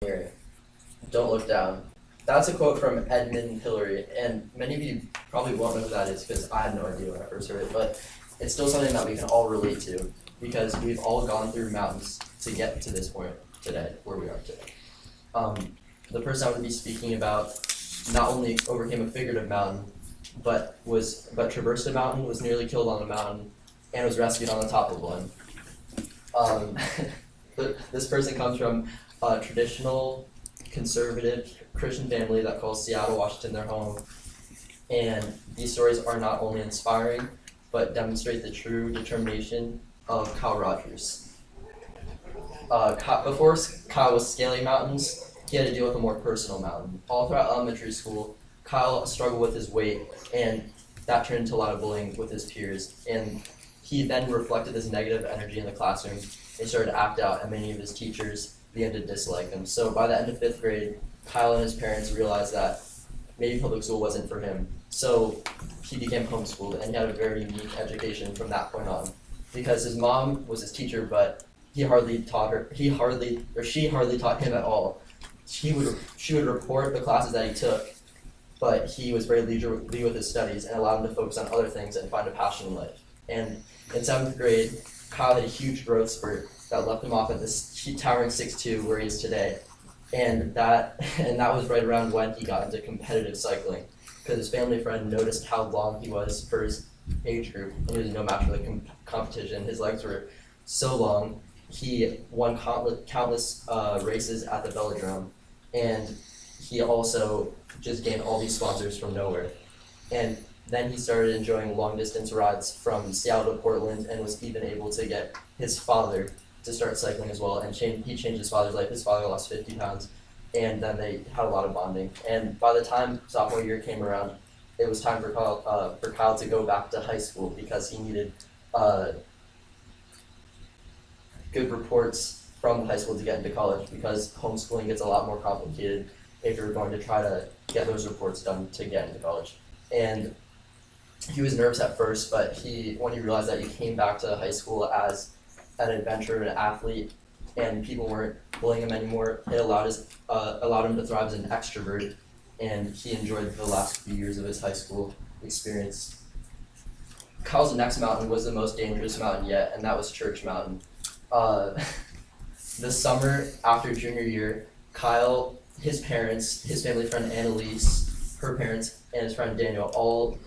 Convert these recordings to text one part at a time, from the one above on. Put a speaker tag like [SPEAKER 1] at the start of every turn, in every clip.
[SPEAKER 1] Here, don't look down. That's a quote from Edmund Hillary, and many of you probably won't know who that is because I had no idea when I first heard it, but it's still something that we can all relate to because we've all gone through mountains to get to this point today, where we are today. The person I would be speaking about not only overcame a figurative mountain, but traversed a mountain, was nearly killed on a mountain, and was rescued on the top of one. This person comes from a traditional, conservative Christian family that calls Seattle, Washington their home. And these stories are not only inspiring, but demonstrate the true determination of Kyle Rogers. Before Kyle was scaling mountains, he had to deal with a more personal mountain. All throughout elementary school, Kyle struggled with his weight, and that turned into a lot of bullying with his peers. And he then reflected this negative energy in the classroom and started to act out, and many of his teachers began to dislike him. So by the end of 5th grade, Kyle and his parents realized that maybe public school wasn't for him. So he became homeschooled, and he had a very unique education from that point on. Because his mom was his teacher, but she hardly taught him at all. She would report the classes that he took, but he was very leisurely with his studies and allowed him to focus on other things and find a passion in life. And in 7th grade, Kyle had a huge growth spurt that left him off at this towering 6'2", where he is today. And that was right around when he got into competitive cycling, because his family friend noticed how long he was for his age group, and he was no match for the competition. His legs were so long. He won countless races at the velodrome, and he also just gained all these sponsors from nowhere. And then he started enjoying long-distance rides from Seattle to Portland, and was even able to get his father to start cycling as well, and he changed his father's life. His father lost 50 pounds, and then they had a lot of bonding. And by the time sophomore year came around, it was time for Kyle to go back to high school because he needed good reports from high school to get into college, because homeschooling gets a lot more complicated if you're going to try to get those reports done to get into college. And he was nervous at first, but when he realized that he came back to high school as an adventurer, an athlete, and people weren't bullying him anymore, it allowed him to thrive as an extrovert, and he enjoyed the last few years of his high school experience. Kyle's next mountain was the most dangerous mountain yet, and that was Church Mountain. The summer after junior year, Kyle, his parents, his family friend Annalise, her parents, and his friend Daniel all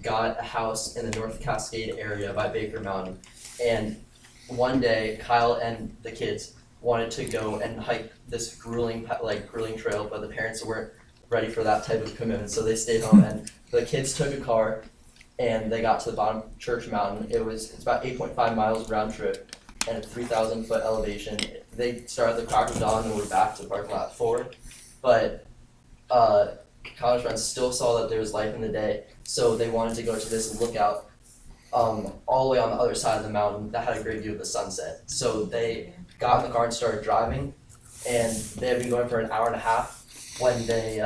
[SPEAKER 1] got a house in the North Cascade area by Baker Mountain. And one day, Kyle and the kids wanted to go and hike this grueling trail, but the parents weren't ready for that type of commitment, so they stayed home. And the kids took a car, and they got to the bottom of Church Mountain. It's about 8.5 miles round trip, and a 3,000-foot elevation. They started at the crack of dawn and were back to parking lot 4, but college friends still saw that there was life in the day, so they wanted to go to this lookout all the way on the other side of the mountain that had a great view of the sunset. So they got in the car and started driving, and they had been going for an hour and a half when they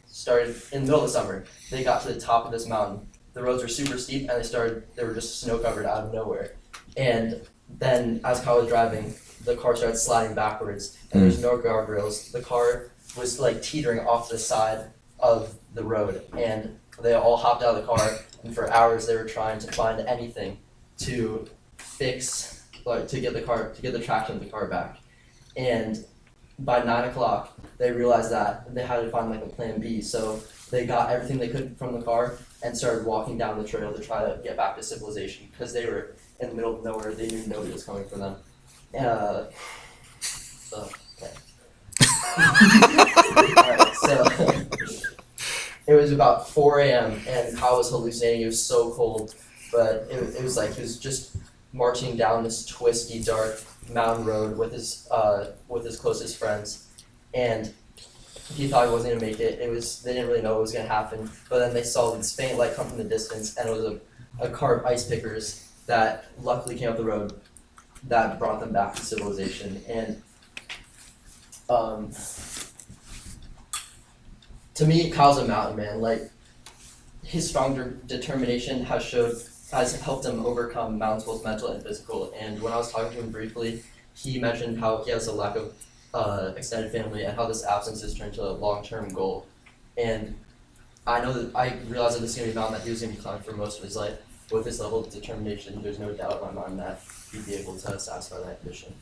[SPEAKER 1] started in the middle of the summer. They got to the top of this mountain. The roads were super steep, and they were just snow covered out of nowhere. And then as Kyle was driving, the car started sliding backwards, and there's no guardrails. The car was like teetering off the side of the road, and they all hopped out of the car, and for hours they were trying to find anything to to get the traction of the car back. And by 9 o'clock, they realized that they had to find like a plan B. So they got everything they could from the car and started walking down the trail to try to get back to civilization, because they were in the middle of nowhere. They knew nobody was coming for them. Okay. Alright, so it was about 4 a.m. and Kyle was hallucinating. It was so cold, but it was like he was just marching down this twisty, dark mountain road with his closest friends, and he thought he wasn't gonna make it. They didn't really know what was gonna happen, but then they saw this faint light come from the distance, and it was a car of ice pickers that luckily came up the road that brought them back to civilization. And to me, Kyle's a mountain man. Like, his strong determination has helped him overcome mountains, both mental and physical. And when I was talking to him briefly, he mentioned how he has a lack of extended family and how this absence has turned to a long-term goal. And I know that I realized that this is going to be a mountain that he was going to be climbing for most of his life. With his level of determination, there's no doubt in my mind that he'd be able to satisfy that ambition.